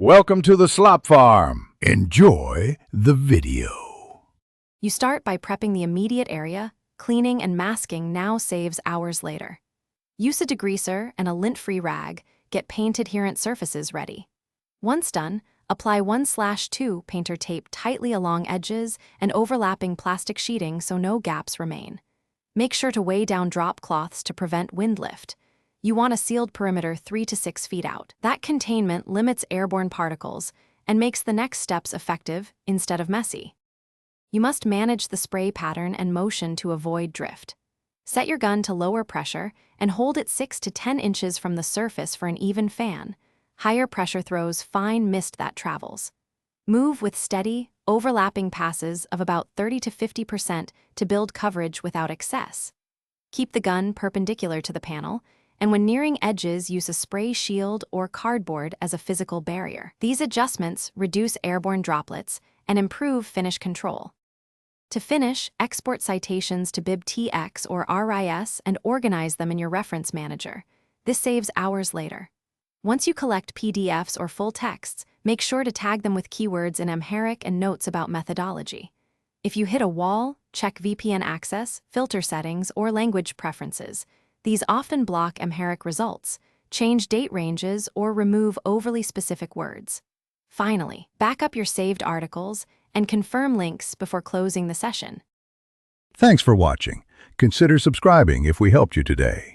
Welcome to the Slop Farm. Enjoy the video. You start by prepping the immediate area. Cleaning and masking now saves hours later. Use a degreaser and a lint-free rag. Get paint-adherent surfaces ready. Once done, apply 1/2 painter tape tightly along edges and overlapping plastic sheeting so no gaps remain. Make sure to weigh down drop cloths to prevent wind lift. You want a sealed perimeter 3 to 6 feet out. That containment limits airborne particles and makes the next steps effective instead of messy. You must manage the spray pattern and motion to avoid drift. Set your gun to lower pressure and hold it 6 to 10 inches from the surface for an even fan. Higher pressure throws fine mist that travels. Move with steady, overlapping passes of about 30 to 50% to build coverage without excess. Keep the gun perpendicular to the panel, and when nearing edges, use a spray shield or cardboard as a physical barrier. These adjustments reduce airborne droplets and improve finish control. To finish, export citations to BibTX or RIS and organize them in your reference manager. This saves hours later. Once you collect PDFs or full texts, make sure to tag them with keywords in Amharic and notes about methodology. If you hit a wall, check VPN access, filter settings, or language preferences. These often block Amharic results, change date ranges, or remove overly specific words. Finally, back up your saved articles and confirm links before closing the session. Thanks for watching. Consider subscribing if we helped you today.